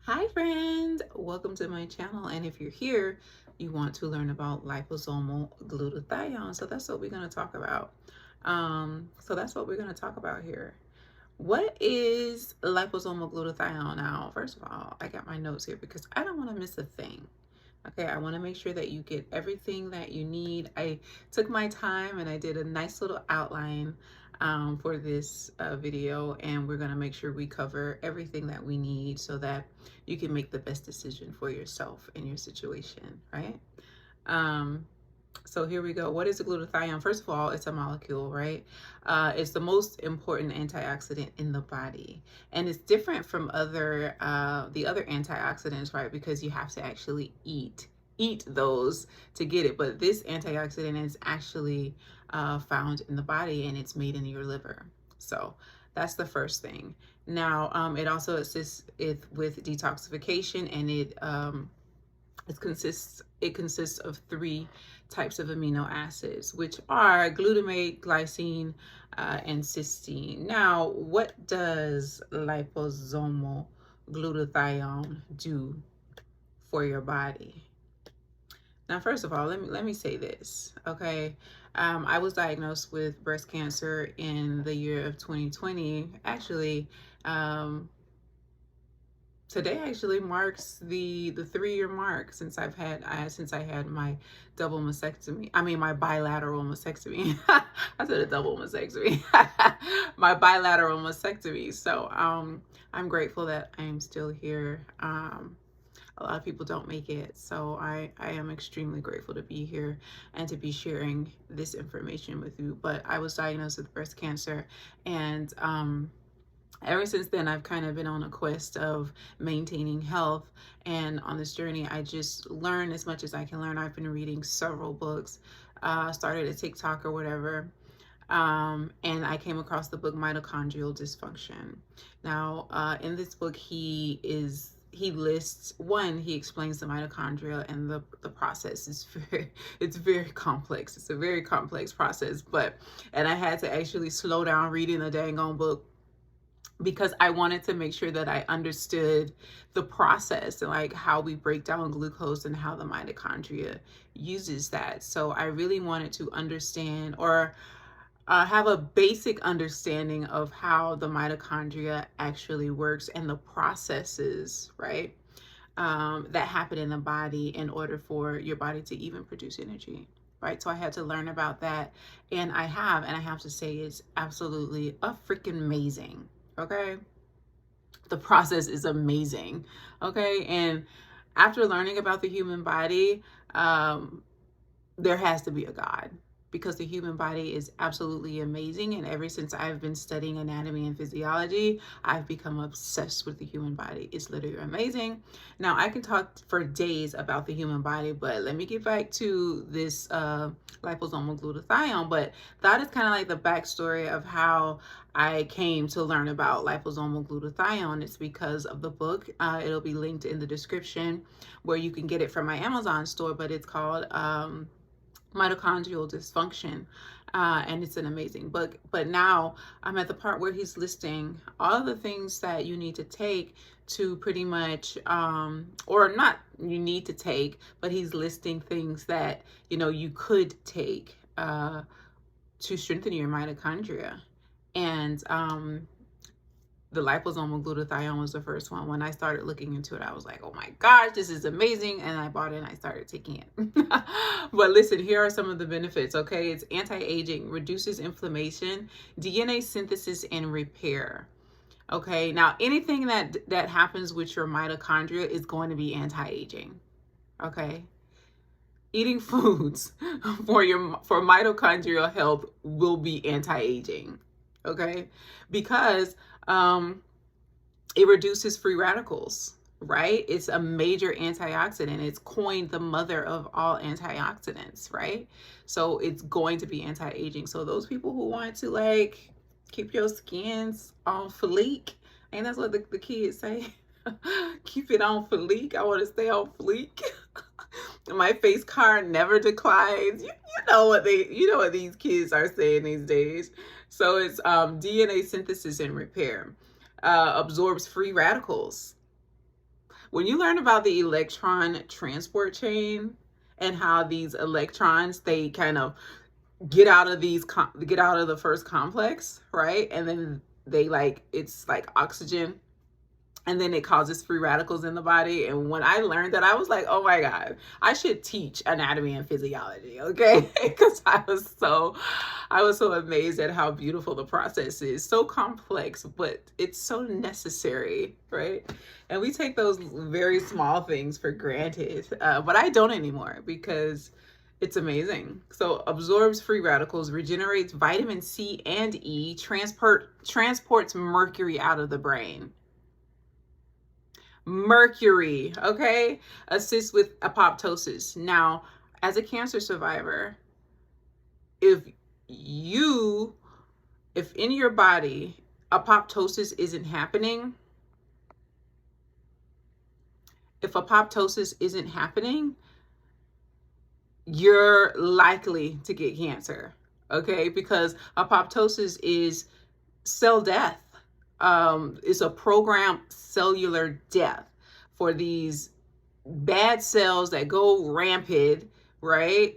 Hi friends, welcome to my channel, and if you're here you want to learn about liposomal glutathione, so that's what we're going to talk about. Here. What is liposomal glutathione? Now, first of all, I got my notes here because I don't want to miss a thing. Okay, I want to make sure that you get everything that you need. I took my time and I did a nice little outline for this video, and we're going to make sure we cover everything that we need so that you can make the best decision for yourself in your situation, right? Um, so here we go. What is a glutathione? First of all, it's a molecule, right? It's the most important antioxidant in the body, and it's different from the other antioxidants, right? Because you have to actually eat those to get it. But this antioxidant is actually found in the body, and it's made in your liver. So that's the first thing. Now, it also assists with detoxification, and it consists of three types of amino acids, which are glutamate, glycine, and cysteine. Now, what does liposomal glutathione do for your body? Now, first of all, let me say this, okay? I was diagnosed with breast cancer in the year of 2020. Actually, today actually marks the 3-year mark since I had my double mastectomy. I mean, my bilateral mastectomy. I said a double mastectomy. My bilateral mastectomy. So I'm grateful that I am still here. A lot of people don't make it, so I am extremely grateful to be here and to be sharing this information with you. But I was diagnosed with breast cancer, and ever since then, I've kind of been on a quest of maintaining health. And on this journey, I just learn as much as I can learn. I've been reading several books, started a TikTok or whatever. And I came across the book Mitochondrial Dysfunction. Now, in this book, he explains the mitochondria, and the process is it's very complex. It's a very complex process, and I had to actually slow down reading the dang on book because I wanted to make sure that I understood the process and like how we break down glucose and how the mitochondria uses that. So I really wanted to understand, or have a basic understanding of how the mitochondria actually works and the processes, right? That happen in the body in order for your body to even produce energy, right? So I had to learn about that, and I have to say it's absolutely a freaking amazing. Okay, the process is amazing. Okay, and after learning about the human body, there has to be a God, because the human body is absolutely amazing. And ever since I've been studying anatomy and physiology, I've become obsessed with the human body. It's literally amazing. Now, I can talk for days about the human body, but let me get back to this liposomal glutathione. But that is kind of like the backstory of how I came to learn about liposomal glutathione. It's because of the book. It'll be linked in the description where you can get it from my Amazon store, but it's called Mitochondrial Dysfunction, and it's an amazing book. But now I'm at the part where he's listing all of the things that you need to take to pretty much, or not you need to take, but he's listing things that you could take to strengthen your mitochondria. And the liposomal glutathione was the first one. When I started looking into it, I was like, oh my gosh, this is amazing. And I bought it and I started taking it. But listen, here are some of the benefits, okay? It's anti-aging, reduces inflammation, DNA synthesis and repair. Okay, now anything that happens with your mitochondria is going to be anti-aging. Okay, eating foods for mitochondrial health will be anti-aging. Okay, because it reduces free radicals, right? It's a major antioxidant. It's coined the mother of all antioxidants, right? So it's going to be anti-aging. So those people who want to like keep your skins on fleek, and that's what the kids say. Keep it on fleek. I want to stay on fleek. My face card never declines. You know what these kids are saying these days. So it's DNA synthesis and repair. Absorbs free radicals. when you learn about the electron transport chain and how these electrons, they kind of get out of the first complex, right? And then they it's like oxygen, and then it causes free radicals in the body. And when I learned that, I was like, oh my God, I should teach anatomy and physiology, okay? Because I was so amazed at how beautiful the process is. So complex, but it's so necessary, right? And we take those very small things for granted, but I don't anymore because it's amazing. So absorbs free radicals, regenerates vitamin C and E, transports mercury out of the brain. Mercury, okay? Assists with apoptosis. Now, as a cancer survivor, if in your body apoptosis isn't happening, you're likely to get cancer, okay? Because apoptosis is cell death. It's a programmed cellular death for these bad cells that go rampant, right?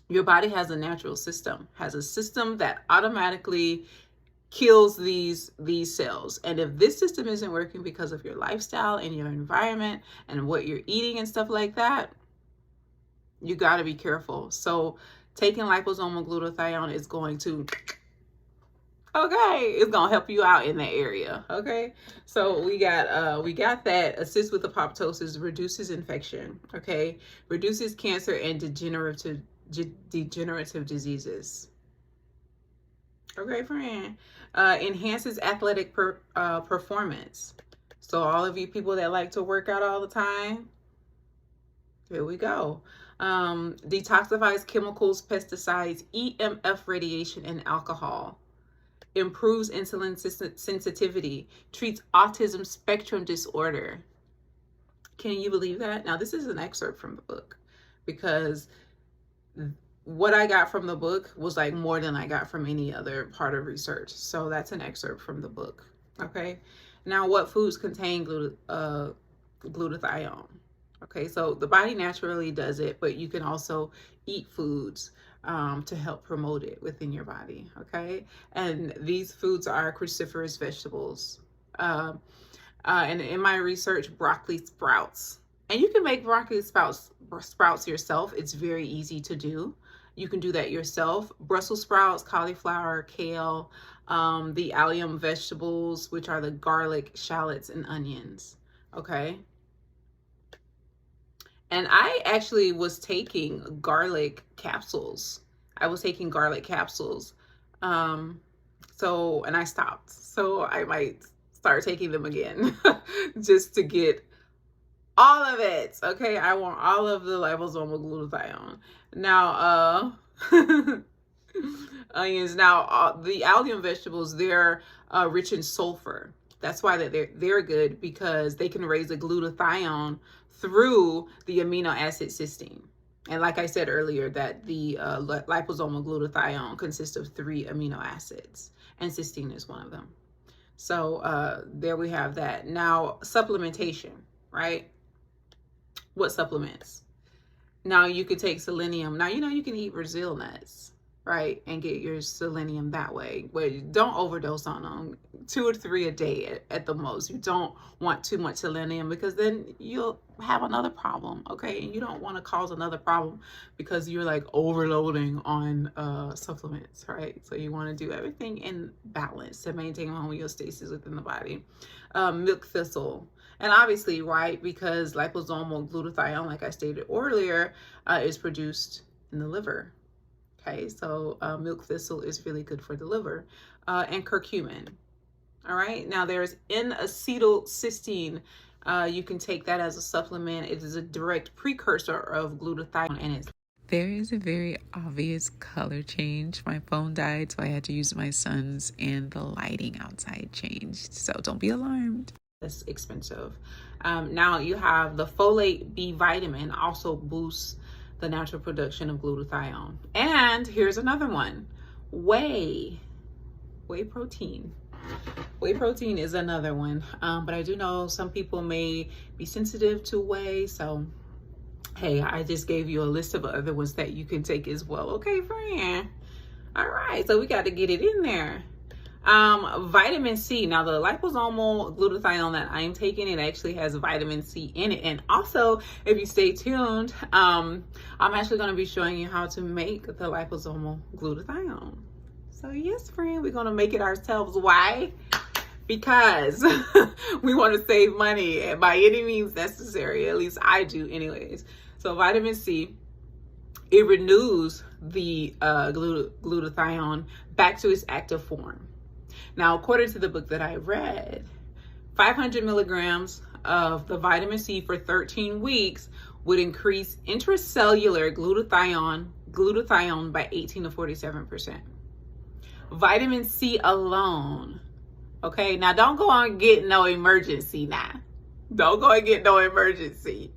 Your body has a natural system, that automatically kills these cells. And if this system isn't working because of your lifestyle and your environment and what you're eating and stuff like that, you got to be careful. So taking liposomal glutathione is going to, it's gonna help you out in that area. Okay, so we got that. Assists with apoptosis, reduces infection, okay, reduces cancer and degenerative diseases. Okay, friend. Enhances athletic performance. So all of you people that like to work out all the time, here we go. Detoxifies chemicals, pesticides, EMF radiation, and alcohol. Improves insulin sensitivity, treats autism spectrum disorder. Can you believe that? Now, this is an excerpt from the book, because what I got from the book was like more than I got from any other part of research. So that's an excerpt from the book. Okay. Now, what foods contain glutathione? Okay, so the body naturally does it, but you can also eat foods to help promote it within your body, okay? And these foods are cruciferous vegetables. And in my research, broccoli sprouts. And you can make broccoli sprouts yourself. It's very easy to do. You can do that yourself. Brussels sprouts, cauliflower, kale, the allium vegetables, which are the garlic, shallots, and onions, okay? And I actually was taking garlic capsules. And I stopped. So I might start taking them again just to get all of it. Okay, I want all of the liposomal glutathione. Now, onions. Now, the allium vegetables, they're rich in sulfur. That's why they're good, because they can raise the glutathione through the amino acid cysteine. And like I said earlier, that the liposomal glutathione consists of 3 amino acids, and cysteine is one of them. So there we have that. Now, supplementation, right? What supplements? Now, you could take selenium. Now, you can eat Brazil nuts, right? And get your selenium that way. But don't overdose on them. 2 or 3 a day at the most. You don't want too much selenium, because then you'll have another problem, okay? And you don't want to cause another problem because you're like overloading on supplements, right? So you want to do everything in balance to maintain homeostasis within the body. Milk thistle. And obviously, right, because liposomal glutathione, like I stated earlier, is produced in the liver. Okay, so milk thistle is really good for the liver. And curcumin. All right, now there's N-acetylcysteine. You can take that as a supplement. It is a direct precursor of glutathione, and there is a very obvious color change. My phone died, so I had to use my son's, and the lighting outside changed. So don't be alarmed. That's expensive. Now you have the folate B vitamin, also boosts the natural production of glutathione. And here's another one, whey protein. Whey protein is another one, but I do know some people may be sensitive to whey, so hey, I just gave you a list of other ones that you can take as well. Okay, friend. All right, so we got to get it in there. Vitamin C. Now, the liposomal glutathione that I'm taking, it actually has vitamin C in it. And also, if you stay tuned, I'm actually going to be showing you how to make the liposomal glutathione. So yes, friend, we're going to make it ourselves. Why? Because we want to save money by any means necessary. At least I do anyways. So vitamin C, it renews the glutathione back to its active form. Now, according to the book that I read, 500 milligrams of the vitamin C for 13 weeks would increase intracellular glutathione by 18 to 47%. Vitamin C alone. Okay, now don't go on get no emergency now. Don't go and get no emergency.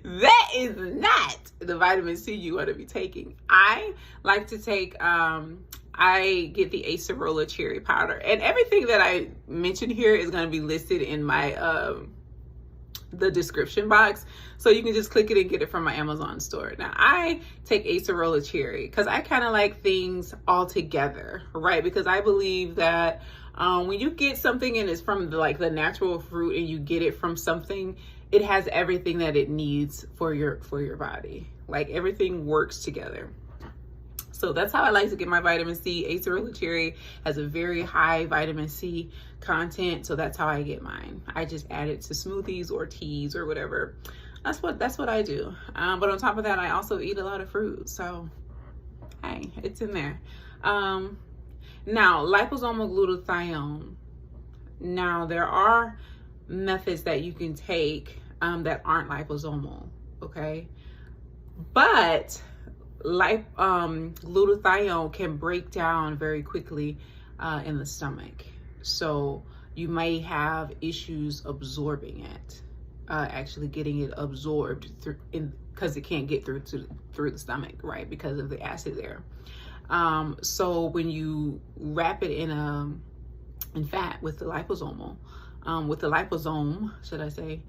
That is not the vitamin C you want to be taking. I like to take, I get the acerola cherry powder, and everything that I mentioned here is going to be listed in my, the description box. So you can just click it and get it from my Amazon store. Now I take acerola cherry because I kind of like things all together, right? Because I believe that when you get something and it's from the natural fruit and you get it from something, it has everything that it needs for your body. Like everything works together. So that's how I like to get my vitamin C. Acerola cherry has a very high vitamin C content, so that's how I get mine. I just add it to smoothies or teas or whatever. That's what I do. But on top of that, I also eat a lot of fruit. So hey, it's in there. Now, liposomal glutathione. Now, there are methods that you can take that aren't liposomal, okay? But glutathione can break down very quickly in the stomach. So you may have issues absorbing it, actually getting it absorbed because it can't get through the stomach, right? Because of the acid there. So when you wrap it in fat with the liposome, should I say,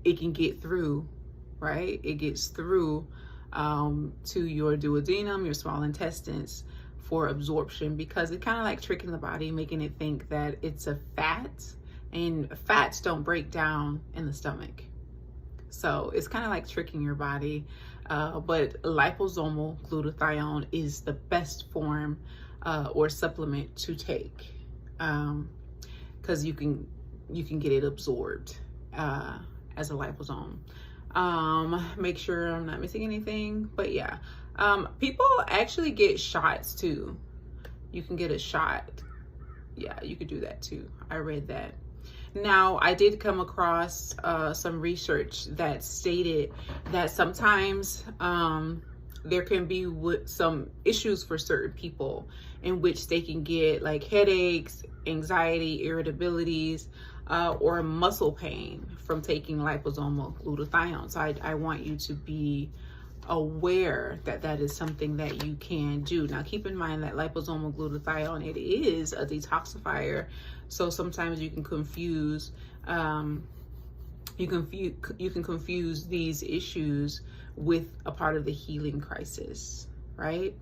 it can get through, right? It gets through to your duodenum, your small intestines for absorption, because it's kind of like tricking the body, making it think that it's a fat, and fats don't break down in the stomach. So it's kind of like tricking your body. But liposomal glutathione is the best form or supplement to take, because you can get it absorbed as a liposome. Make sure I'm not missing anything, but yeah, people actually get shots too. You can get a shot. Yeah, you could do that too. I read that. Now, I did come across some research that stated that sometimes there can be some issues for certain people in which they can get like headaches, anxiety, irritabilities, or muscle pain from taking liposomal glutathione. So I want you to be aware that that is something that you can do. Now, keep in mind that liposomal glutathione, it is a detoxifier. So sometimes you can confuse these issues with a part of the healing crisis, right?